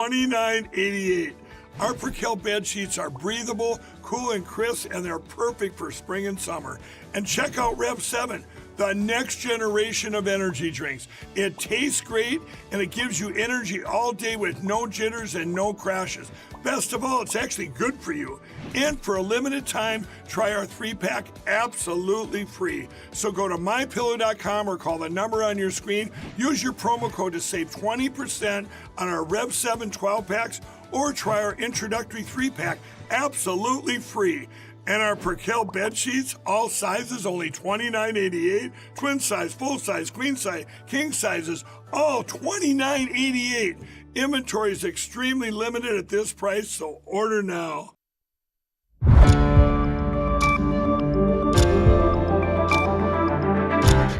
$29.88. Our Perkel bed sheets are breathable, cool and crisp, and they're perfect for spring and summer. And check out Rev 7, the next generation of energy drinks. It tastes great, and it gives you energy all day with no jitters and no crashes. Best of all, it's actually good for you. And for a limited time, try our 3-pack absolutely free. So go to mypillow.com or call the number on your screen. Use your promo code to save 20% on our Rev 7 12-packs, or try our introductory 3-pack absolutely free. And our Perkel bed sheets, all sizes, only $29.88. Twin size, full size, queen size, king sizes, all $29.88. Inventory is extremely limited at this price, so order now.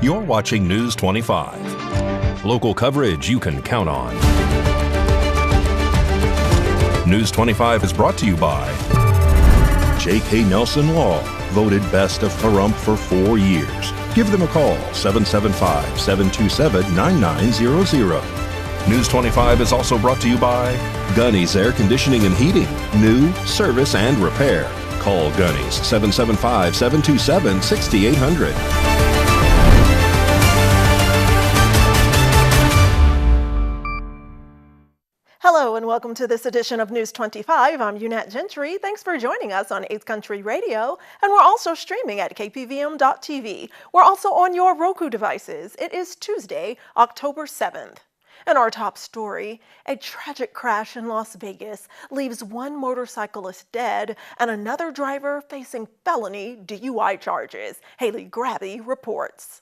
You're watching News 25. Local coverage you can count on. News 25 is brought to you by J.K. Nelson Law, voted best of Pahrump for 4 years. Give them a call, 775-727-9900. News 25 is also brought to you by Gunny's Air Conditioning and Heating, new, service, and repair. Call Gunny's, 775-727-6800. Hello and welcome to this edition of News 25. I'm Unat Gentry. Thanks for joining us on 8th Country Radio, and we're also streaming at KPVM.TV. We're also on your Roku devices. It is Tuesday, October 7th. And our top story, a tragic crash in Las Vegas leaves one motorcyclist dead and another driver facing felony DUI charges. Haley Grabby reports.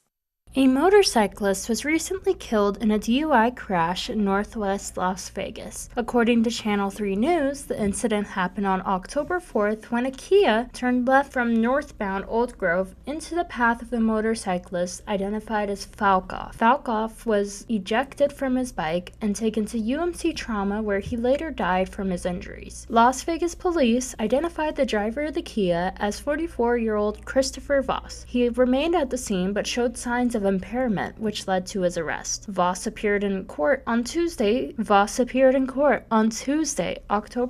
A motorcyclist was recently killed in a DUI crash in northwest Las Vegas. According to Channel 3 News, the incident happened on October 4th when a Kia turned left from northbound Old Grove into the path of the motorcyclist identified as Falkoff. Falkoff was ejected from his bike and taken to UMC Trauma, where he later died from his injuries. Las Vegas police identified the driver of the Kia as 44-year-old Christopher Voss. He remained at the scene but showed signs of impairment, which led to his arrest. Voss appeared in court on Tuesday, October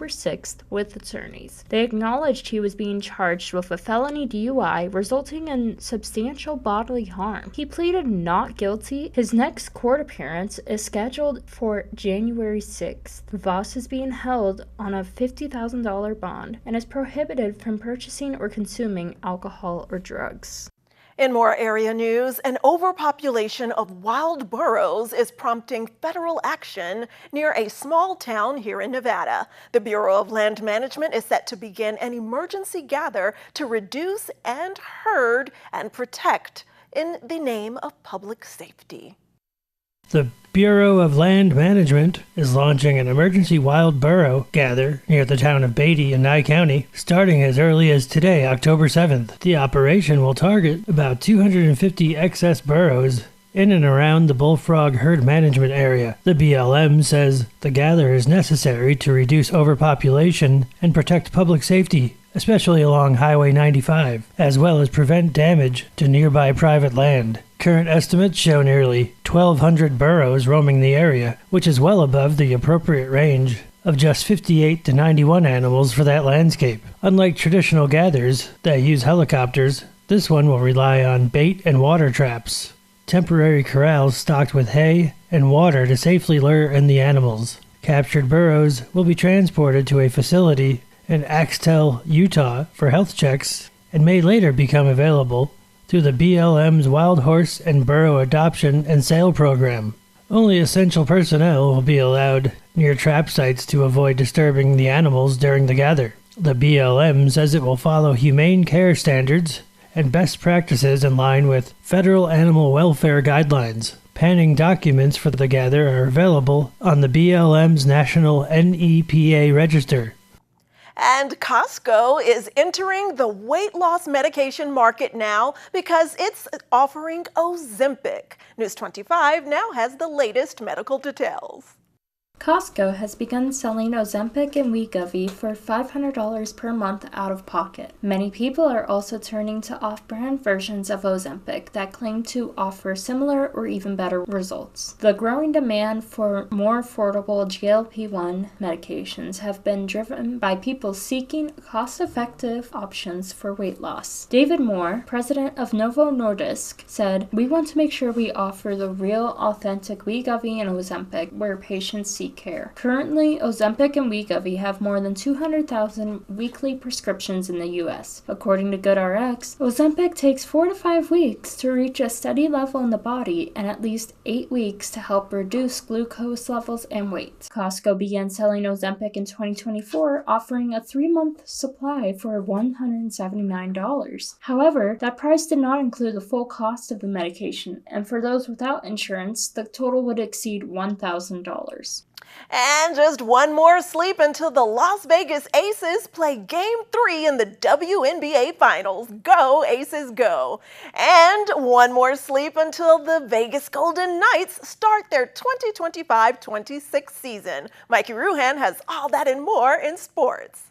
6th, with attorneys. They acknowledged he was being charged with a felony DUI resulting in substantial bodily harm. He pleaded not guilty. His next court appearance is scheduled for January 6th. Voss is being held on a $50,000 bond and is prohibited from purchasing or consuming alcohol or drugs. In more area news, an overpopulation of wild burros is prompting federal action near a small town here in Nevada. The Bureau of Land Management is set to begin an emergency gather to reduce and herd and protect in the name of public safety. The Bureau of Land Management is launching an emergency wild burro gather near the town of Beatty in Nye County, starting as early as today, October 7th. The operation will target about 250 excess burros in and around the Bullfrog herd management area. The BLM says the gather is necessary to reduce overpopulation and protect public safety, especially along Highway 95, as well as prevent damage to nearby private land. Current estimates show nearly 1,200 burros roaming the area, which is well above the appropriate range of just 58 to 91 animals for that landscape. Unlike traditional gathers that use helicopters, this one will rely on bait and water traps, temporary corrals stocked with hay and water to safely lure in the animals. Captured burros will be transported to a facility in Axtell, Utah for health checks and may later become available through the BLM's Wild Horse and Burro Adoption and Sale program. Only essential personnel will be allowed near trap sites to avoid disturbing the animals during the gather. The BLM says it will follow humane care standards and best practices in line with federal animal welfare guidelines. Panning documents for the gather are available on the BLM's National NEPA Register. And Costco is entering the weight loss medication market now because it's offering Ozempic. News 25 now has the latest medical details. Costco has begun selling Ozempic and Wegovy for $500 per month out of pocket. Many people are also turning to off-brand versions of Ozempic that claim to offer similar or even better results. The growing demand for more affordable GLP-1 medications have been driven by people seeking cost-effective options for weight loss. David Moore, president of Novo Nordisk, said, "We want to make sure we offer the real, authentic Wegovy and Ozempic where patients seek care. Currently, Ozempic and Wegovy have more than 200,000 weekly prescriptions in the U.S. According to GoodRx, Ozempic takes 4 to 5 weeks to reach a steady level in the body and at least 8 weeks to help reduce glucose levels and weight." Costco began selling Ozempic in 2024, offering a 3-month supply for $179. However, that price did not include the full cost of the medication, and for those without insurance, the total would exceed $1,000. And just one more sleep until the Las Vegas Aces play Game 3 in the WNBA Finals. Go, Aces, go. And one more sleep until the Vegas Golden Knights start their 2025-26 season. Mikey Ruhan has all that and more in sports.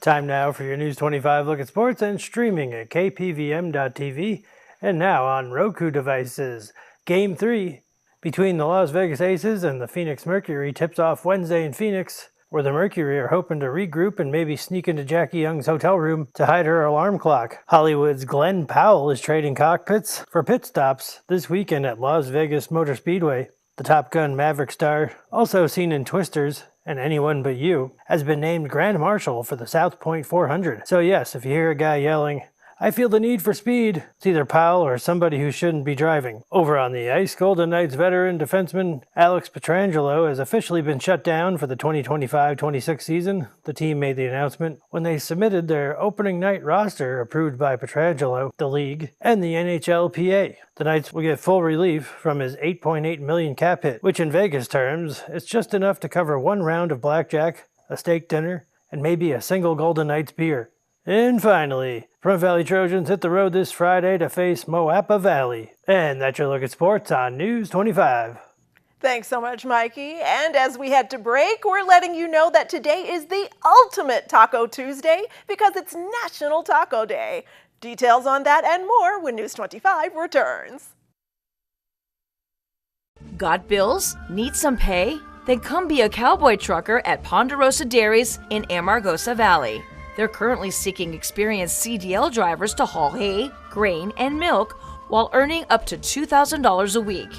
Time now for your News 25 look at sports and streaming at KPVM.TV and now on Roku devices. Game 3 between the Las Vegas Aces and the Phoenix Mercury tips off Wednesday in Phoenix, where the Mercury are hoping to regroup and maybe sneak into Jackie Young's hotel room to hide her alarm clock. Hollywood's Glenn Powell is trading cockpits for pit stops this weekend at Las Vegas Motor Speedway. The Top Gun Maverick star, also seen in Twisters and Anyone But You, has been named Grand Marshal for the South Point 400. So yes, if you hear a guy yelling, "I feel the need for speed," it's either Powell or somebody who shouldn't be driving. Over on the ice, Golden Knights veteran defenseman Alex Pietrangelo has officially been shut down for the 2025-26 season. The team made the announcement when they submitted their opening night roster approved by Pietrangelo, the league, and the NHLPA. The Knights will get full relief from his $8.8 million cap hit, which in Vegas terms, it's just enough to cover one round of blackjack, a steak dinner, and maybe a single Golden Knights beer. And finally, Front Valley Trojans hit the road this Friday to face Moapa Valley. And that's your look at sports on News 25. Thanks so much, Mikey. And as we head to break, we're letting you know that today is the ultimate Taco Tuesday because it's National Taco Day. Details on that and more when News 25 returns. Got bills? Need some pay? Then come be a cowboy trucker at Ponderosa Dairies in Amargosa Valley. They're currently seeking experienced CDL drivers to haul hay, grain, and milk while earning up to $2,000 a week.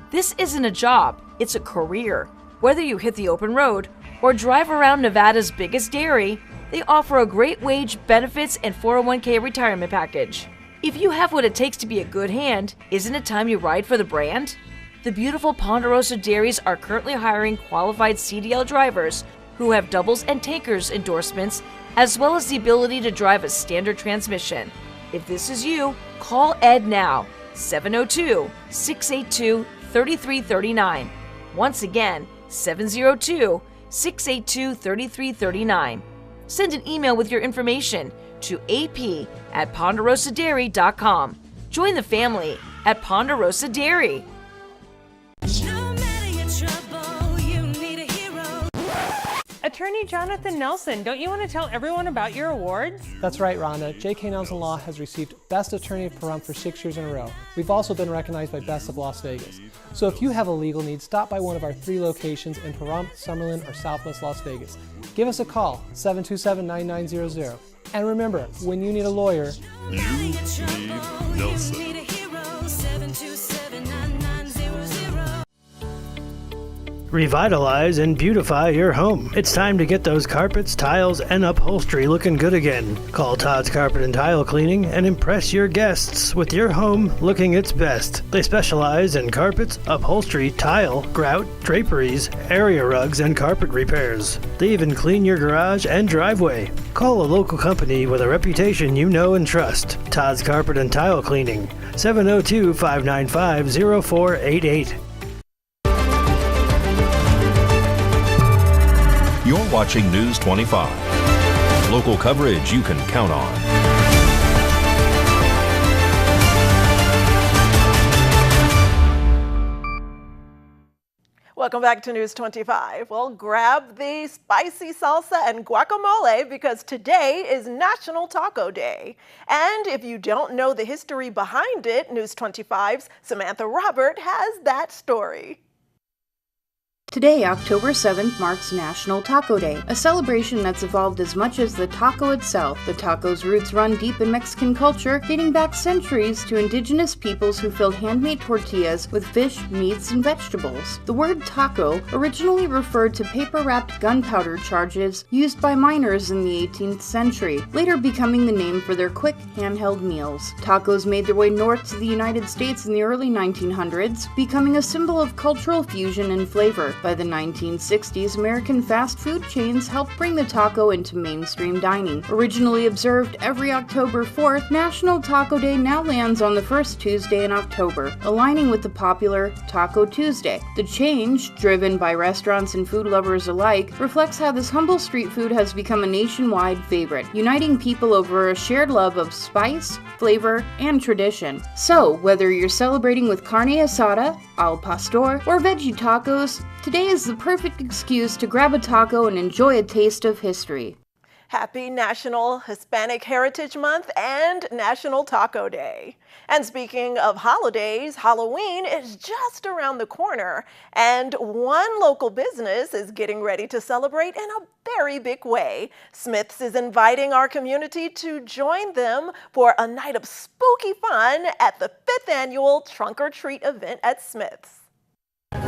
This isn't a job, it's a career. Whether you hit the open road or drive around Nevada's biggest dairy, they offer a great wage, benefits, and 401k retirement package. If you have what it takes to be a good hand, isn't it time you ride for the brand? The beautiful Ponderosa Dairies are currently hiring qualified CDL drivers who have doubles and tankers endorsements, as well as the ability to drive a standard transmission. If this is you, call Ed now, 702-682-3339. Once again, 702-682-3339. Send an email with your information to ap@ponderosadairy.com. Join the family at Ponderosa Dairy. Attorney Jonathan Nelson, don't you want to tell everyone about your awards? That's right, Rhonda. J.K. Nelson Law has received Best Attorney of Pahrump for 6 years in a row. We've also been recognized by Best of Las Vegas. So if you have a legal need, stop by one of our 3 locations in Pahrump, Summerlin, or Southwest Las Vegas. Give us a call, 727-9900. And remember, when you need a lawyer, you need Nelson. Revitalize and beautify your home. It's time to get those carpets, tiles, and upholstery looking good again. Call Todd's Carpet and Tile Cleaning and impress your guests with your home looking its best. They specialize in carpets, upholstery, tile, grout, draperies, area rugs, and carpet repairs. They even clean your garage and driveway. Call a local company with a reputation you know and trust. Todd's Carpet and Tile Cleaning, 702-595-0488. You're watching News 25. Local coverage you can count on. Welcome back to News 25. Well, grab the spicy salsa and guacamole because today is National Taco Day. And if you don't know the history behind it, News 25's Samantha Robert has that story. Today, October 7th, marks National Taco Day, a celebration that's evolved as much as the taco itself. The taco's roots run deep in Mexican culture, dating back centuries to indigenous peoples who filled handmade tortillas with fish, meats, and vegetables. The word taco originally referred to paper-wrapped gunpowder charges used by miners in the 18th century, later becoming the name for their quick, handheld meals. Tacos made their way north to the United States in the early 1900s, becoming a symbol of cultural fusion and flavor. By the 1960s, American fast food chains helped bring the taco into mainstream dining. Originally observed every October 4th, National Taco Day now lands on the first Tuesday in October, aligning with the popular Taco Tuesday. The change, driven by restaurants and food lovers alike, reflects how this humble street food has become a nationwide favorite, uniting people over a shared love of spice, flavor, and tradition. So, whether you're celebrating with carne asada, al pastor, or veggie tacos, today is the perfect excuse to grab a taco and enjoy a taste of history. Happy National Hispanic Heritage Month and National Taco Day. And speaking of holidays, Halloween is just around the corner, and one local business is getting ready to celebrate in a very big way. Smith's is inviting our community to join them for a night of spooky fun at the 5th annual Trunk or Treat event at Smith's.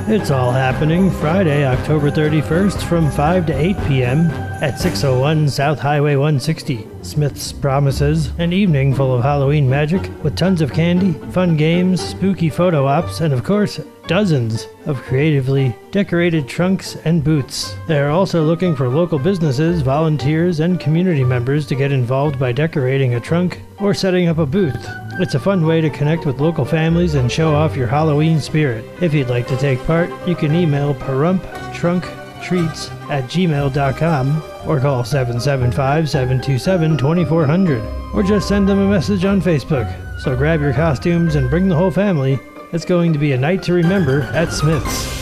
It's all happening Friday, October 31st from 5 to 8 p.m. at 601 South Highway 160. Smith's promises an evening full of Halloween magic with tons of candy, fun games, spooky photo ops, and of course, dozens of creatively decorated trunks and booths. They are also looking for local businesses, volunteers, and community members to get involved by decorating a trunk or setting up a booth. It's a fun way to connect with local families and show off your Halloween spirit. If you'd like to take part, you can email parumptrunkTreats@gmail.com or call 775-727-2400 or just send them a message on Facebook. So grab your costumes and bring the whole family. It's going to be a night to remember at Smith's.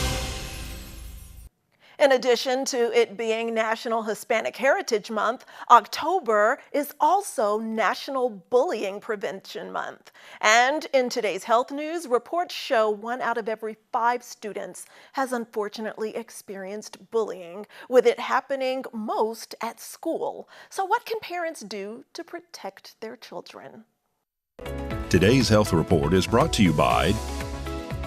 In addition to it being National Hispanic Heritage Month, October is also National Bullying Prevention Month. And in today's health news, reports show 1 out of every 5 students has unfortunately experienced bullying, with it happening most at school. So what can parents do to protect their children? Today's health report is brought to you by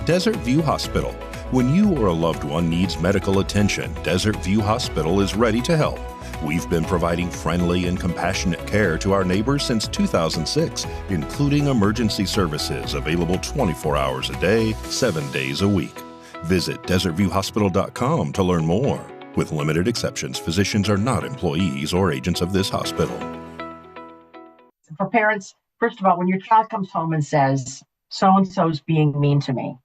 Desert View Hospital. When you or a loved one needs medical attention, Desert View Hospital is ready to help. We've been providing friendly and compassionate care to our neighbors since 2006, including emergency services available 24 hours a day, 7 days a week. Visit desertviewhospital.com to learn more. With limited exceptions, physicians are not employees or agents of this hospital. For parents, first of all, when your child comes home and says, so-and-so's being mean to me,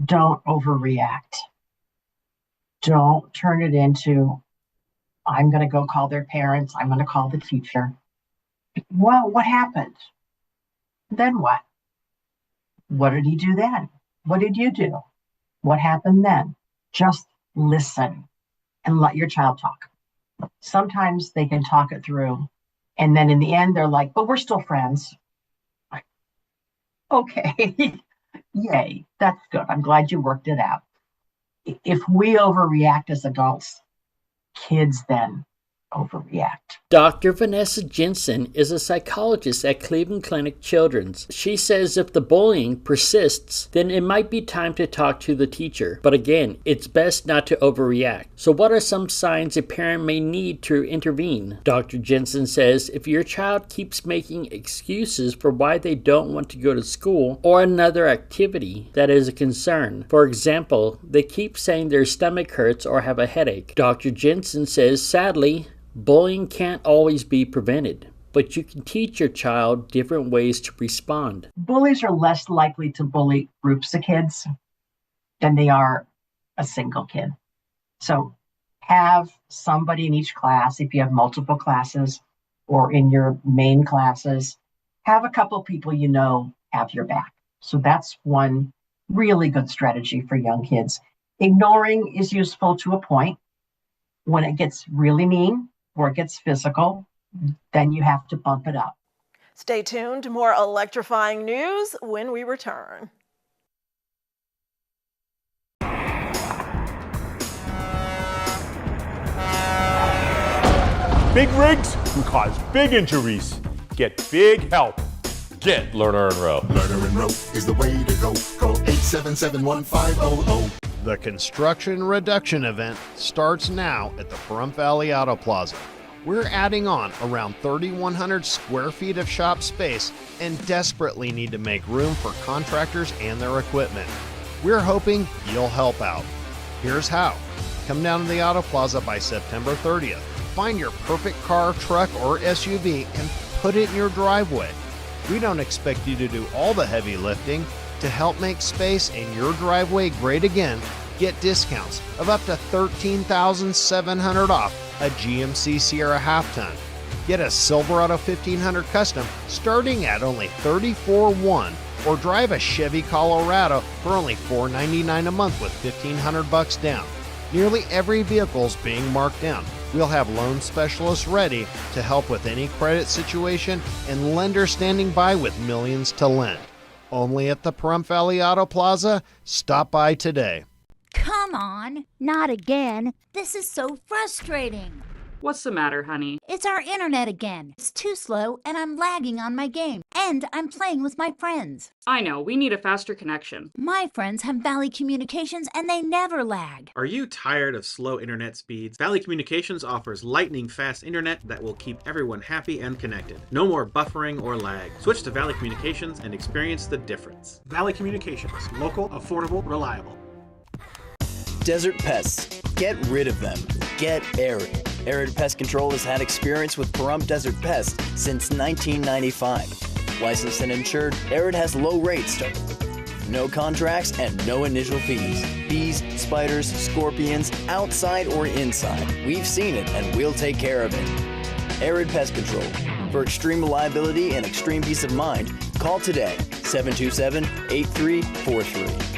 don't overreact. Don't turn it into, I'm going to go call their parents. I'm going to call the teacher. Well, what happened? Then what? What did he do then? What did you do? What happened then? Just listen and let your child talk. Sometimes they can talk it through. And then in the end, they're like, but we're still friends. Like, okay. Yay, that's good. I'm glad you worked it out. If we overreact as adults, kids then overreact. Dr. Vanessa Jensen is a psychologist at Cleveland Clinic Children's. She says if the bullying persists, then it might be time to talk to the teacher. But again, it's best not to overreact. So what are some signs a parent may need to intervene? Dr. Jensen says if your child keeps making excuses for why they don't want to go to school or another activity, that is a concern. For example, they keep saying their stomach hurts or have a headache. Dr. Jensen says, sadly, bullying can't always be prevented, but you can teach your child different ways to respond. Bullies are less likely to bully groups of kids than they are a single kid. So have somebody in each class, if you have multiple classes or in your main classes, have a couple people you know have your back. So that's one really good strategy for young kids. Ignoring is useful to a point. When it gets really mean, or it gets physical, then you have to bump it up. Stay tuned. More electrifying news when we return. Big rigs can cause big injuries. Get big help. Get Lerner and Rowe. Lerner and Rowe is the way to go. Call 877-1500. The construction reduction event starts now at the Pahrump Valley Auto Plaza. We're adding on around 3,100 square feet of shop space and desperately need to make room for contractors and their equipment. We're hoping you'll help out. Here's how. Come down to the Auto Plaza by September 30th. Find your perfect car, truck, or SUV and put it in your driveway. We don't expect you to do all the heavy lifting. To help make space in your driveway great again, get discounts of up to $13,700 off a GMC Sierra half-ton. Get a Silverado 1500 Custom starting at only $34,100, or drive a Chevy Colorado for only $499 a month with $1,500 down. Nearly every vehicle is being marked down. We'll have loan specialists ready to help with any credit situation and lenders standing by with millions to lend. Only at the Pahrump Valley Auto Plaza. Stop by today. Come on, not again. This is so frustrating. What's the matter, honey? It's our internet again. It's too slow and I'm lagging on my game. And I'm playing with my friends. I know, we need a faster connection. My friends have Valley Communications and they never lag. Are you tired of slow internet speeds? Valley Communications offers lightning fast internet that will keep everyone happy and connected. No more buffering or lag. Switch to Valley Communications and experience the difference. Valley Communications. Local, affordable, reliable. Desert pests. Get rid of them. Get Arid. Arid Pest Control has had experience with Pahrump Desert Pests since 1995. Licensed and insured, Arid has low rates, no contracts, and no initial fees. Bees, spiders, scorpions, outside or inside. We've seen it and we'll take care of it. Arid Pest Control. For extreme reliability and extreme peace of mind, call today, 727-8343.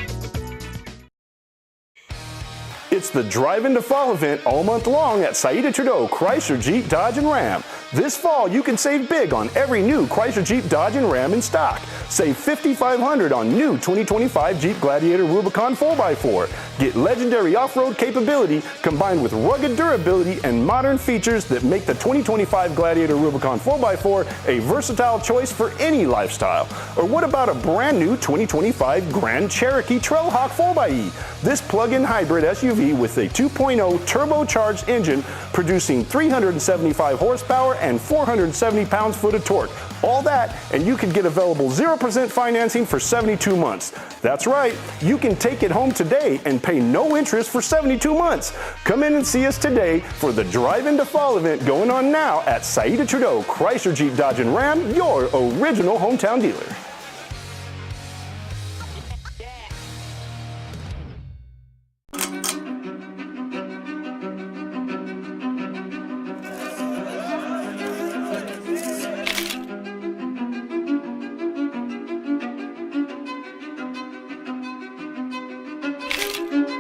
It's the Drive Into Fall event all month long at Saida Trudeau Chrysler Jeep Dodge and Ram. This fall, you can save big on every new Chrysler Jeep Dodge and Ram in stock. Save $5,500 on new 2025 Jeep Gladiator Rubicon 4x4. Get legendary off-road capability combined with rugged durability and modern features that make the 2025 Gladiator Rubicon 4x4 a versatile choice for any lifestyle. Or what about a brand new 2025 Grand Cherokee Trailhawk 4xe? This plug-in hybrid SUV with a 2.0 turbocharged engine producing 375 horsepower and 470 pounds-foot of torque. All that, and you could get available 0% financing for 72 months. That's right, you can take it home today and pay no interest for 72 months. Come in and see us today for the Drive Into Fall event going on now at Saida Trudeau Chrysler Jeep Dodge and Ram, your original hometown dealer.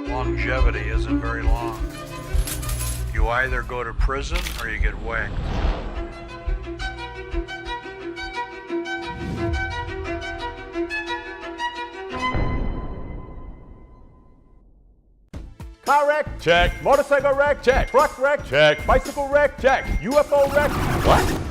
Longevity isn't very long. You either go to prison or you get whacked. Car wreck? Check. Motorcycle wreck? Check. Truck wreck? Check. Bicycle wreck? Check. UFO wreck? What?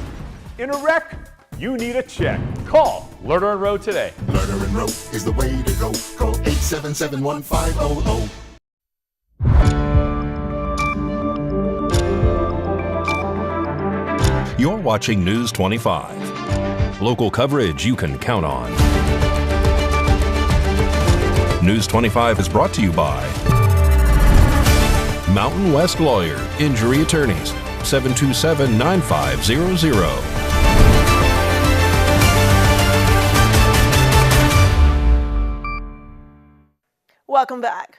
In a wreck? You need a check. Call Lerner and Rowe today. Lerner and Rowe is the way to go. Call 877-1500. You're watching News 25. Local coverage you can count on. News 25 is brought to you by Mountain West Lawyer, Injury Attorneys, 727-9500. Welcome back.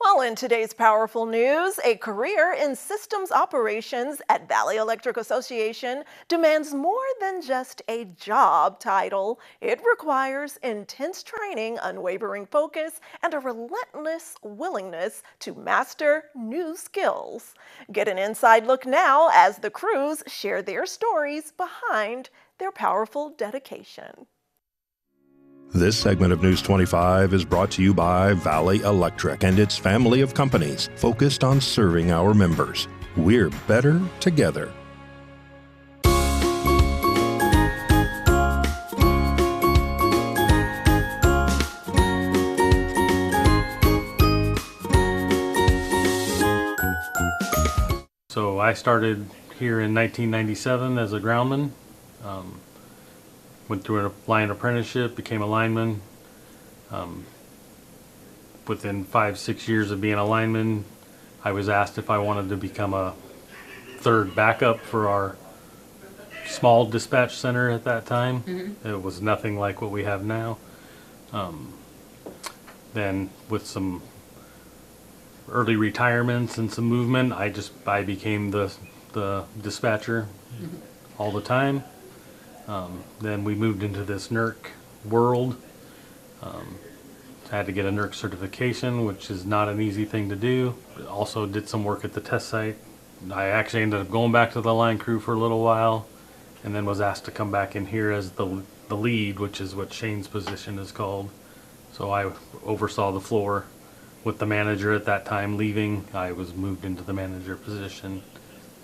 Well, in today's powerful news, a career in systems operations at Valley Electric Association demands more than just a job title. It requires intense training, unwavering focus, and a relentless willingness to master new skills. Get an inside look now as the crews share their stories behind their powerful dedication. This segment of News 25 is brought to you by Valley Electric and its family of companies focused on serving our members. We're better together. So I started here in 1997 as a groundman. Went through a line apprenticeship, became a lineman. Within 5-6 years of being a lineman, I was asked if I wanted to become a third backup for our small dispatch center at that time. Mm-hmm. It was nothing like what we have now. Then with some early retirements and some movement, I became the dispatcher all the time. Then we moved into this NERC world. Had to get a NERC certification, which is not an easy thing to do. Also did some work at the test site. I actually ended up going back to the line crew for a little while, and then was asked to come back in here as the lead, which is what Shane's position is called. So I oversaw the floor. With the manager at that time leaving, I was moved into the manager position,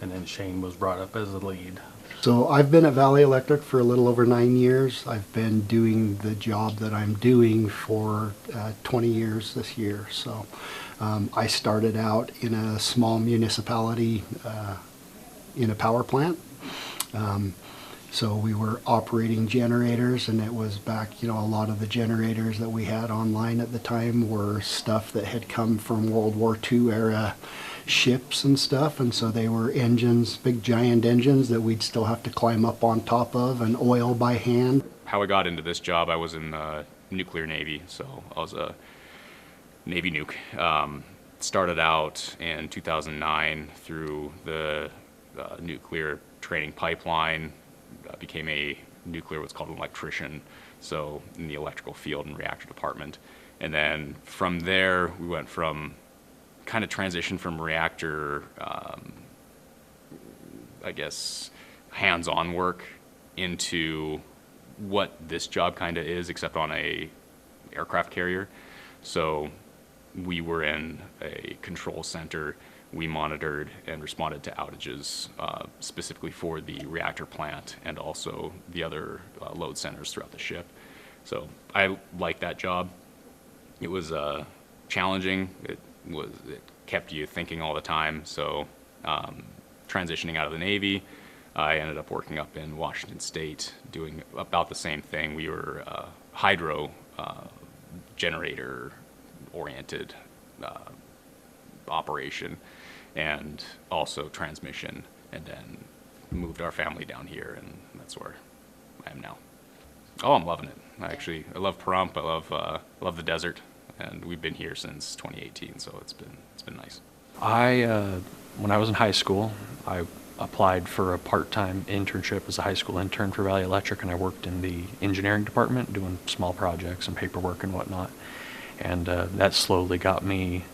and then Shane was brought up as the lead. So I've been at Valley Electric for a little over 9 years. I've been doing the job that I'm doing for 20 years this year. So I started out in a small municipality in a power plant. So we were operating generators, and it was back, a lot of the generators that we had online at the time were stuff that had come from World War II era ships and stuff, and so they were engines, big giant engines that we'd still have to climb up on top of and oil by hand. How I got into this job, I was in the nuclear Navy, so I was a Navy nuke. Started out in 2009 through the nuclear training pipeline, became a nuclear, what's called an electrician, so in the electrical field and reactor department. And then from there, we went from kind of transition from reactor, hands-on work into what this job kind of is, except on a aircraft carrier. So we were in a control center. We monitored and responded to outages specifically for the reactor plant and also the other load centers throughout the ship. So I liked that job. It was challenging. It kept you thinking all the time. So transitioning out of the Navy, I ended up working up in Washington State doing about the same thing. We were hydro generator oriented operation and also transmission, and then moved our family down here, and that's where I am now. Oh, I'm loving it. I love Pahrump. I love the desert, and we've been here since 2018, so it's been nice. When I was in high school, I applied for a part-time internship as a high school intern for Valley Electric, and I worked in the engineering department doing small projects and paperwork and whatnot. And that slowly got me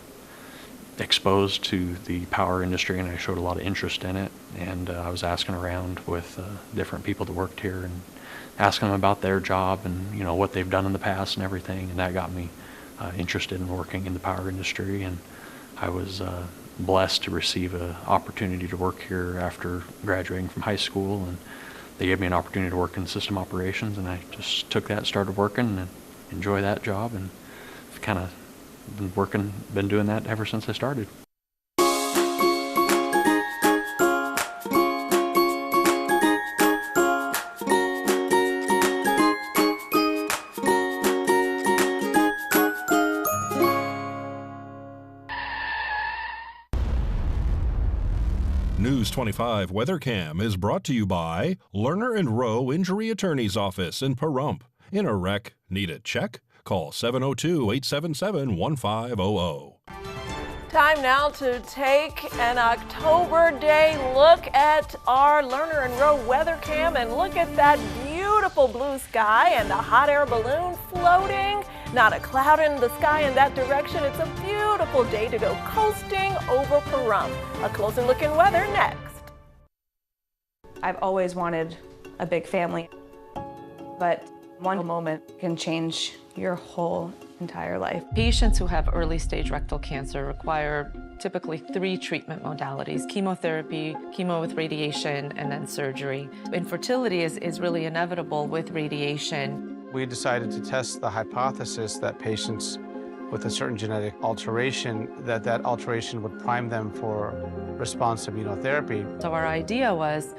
exposed to the power industry, and I showed a lot of interest in it. And I was asking around with different people that worked here and asking them about their job and what they've done in the past and everything. And that got me interested in working in the power industry. And I was blessed to receive an opportunity to work here after graduating from high school, and they gave me an opportunity to work in system operations, and I just took that, started working, and enjoy that job, and I've kind of been doing that ever since I started. News 25 WeatherCam is brought to you by Lerner and Rowe Injury Attorney's Office in Pahrump. In a wreck, need a check? Call 702-877-1500. Time now to take an October day look at our Lerner and Rowe weather cam and look at that beautiful blue sky and a hot air balloon floating. Not a cloud in the sky in that direction. It's a beautiful day to go coasting over Pahrump. A closer look in weather next. I've always wanted a big family, but one moment can change your whole entire life. Patients who have early stage rectal cancer require typically 3 treatment modalities: chemotherapy, chemo with radiation, and then surgery. Infertility is really inevitable with radiation. We decided to test the hypothesis that patients with a certain genetic alteration, that alteration would prime them for response to immunotherapy. So our idea was,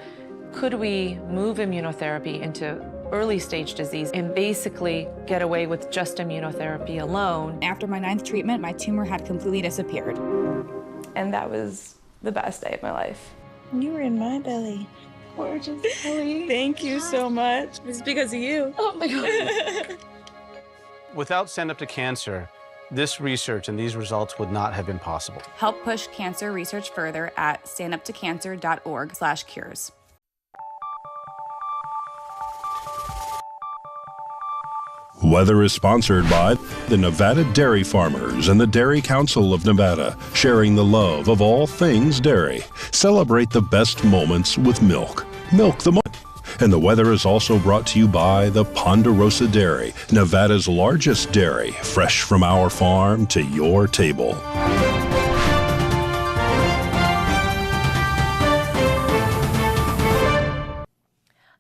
could we move immunotherapy into early stage disease and basically get away with just immunotherapy alone? After my 9th treatment, my tumor had completely disappeared. And that was the best day of my life. You were in my belly. Gorgeous, Ellie. Thank you so much. It's because of you. Oh my God. Without Stand Up to Cancer, this research and these results would not have been possible. Help push cancer research further at standuptocancer.org/cures. Weather is sponsored by the Nevada Dairy Farmers and the Dairy Council of Nevada, sharing the love of all things dairy. Celebrate the best moments with milk. Milk the moment. And the weather is also brought to you by the Ponderosa Dairy, Nevada's largest dairy, fresh from our farm to your table.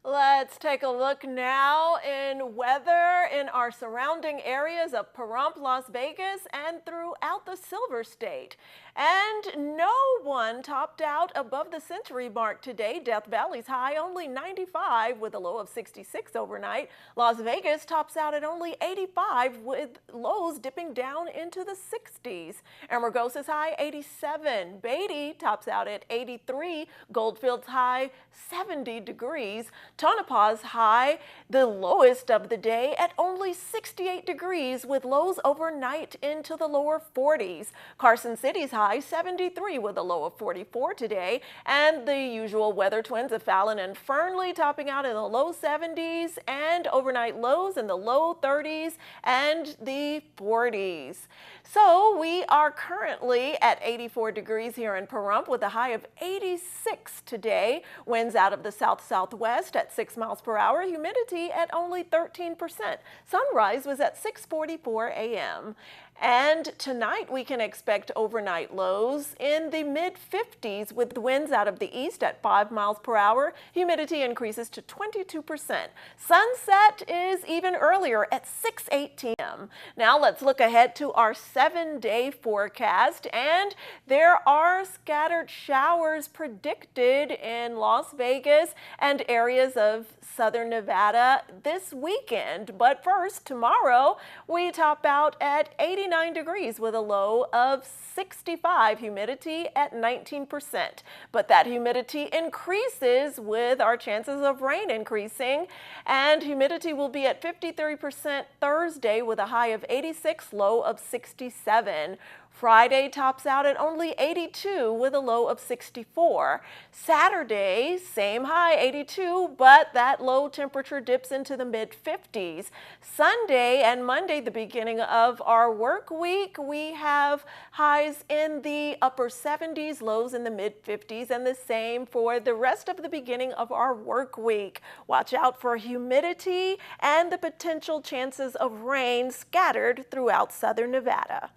Let's take a look now in weather in our surrounding areas of Pahrump, Las Vegas, and throughout the Silver State. And no one topped out above the century mark today. Death Valley's high only 95 with a low of 66 overnight. Las Vegas tops out at only 85 with lows dipping down into the 60s. Amargosa's high 87. Beatty tops out at 83. Goldfield's high 70 degrees. Tonopah's high, the lowest of the day, at only 68 degrees with lows overnight into the lower 40s. Carson City's high 73 with a low of 44 today, and the usual weather twins of Fallon and Fernley topping out in the low 70s and overnight lows in the low 30s and the 40s. So we are currently at 84 degrees here in Pahrump with a high of 86 today. Winds out of the south-southwest at 6 miles per hour. Humidity at only 13%. Sunrise was at 6:44 a.m. And tonight we can expect overnight lows in the mid-50s with the winds out of the east at 5 miles per hour. Humidity increases to 22%. Sunset is even earlier at 6:18. Now let's look ahead to our 7-day forecast, and there are scattered showers predicted in Las Vegas and areas of southern Nevada this weekend. But first, tomorrow we top out at 89 degrees with a low of 65, humidity at 19%. But that humidity increases with our chances of rain increasing, and humidity will be at 53% Thursday with a high of 86, low of 67. Friday tops out at only 82 with a low of 64. Saturday, same high, 82, but that low temperature dips into the mid-50s. Sunday and Monday, the beginning of our work week, we have highs in the upper 70s, lows in the mid-50s, and the same for the rest of the beginning of our work week. Watch out for humidity and the potential chances of rain scattered throughout southern Nevada.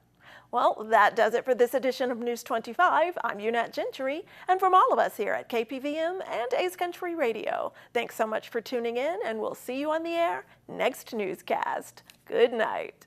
Well, that does it for this edition of News 25. I'm Unat Gentry, and from all of us here at KPVM and A's Country Radio, thanks so much for tuning in, and we'll see you on the air next newscast. Good night.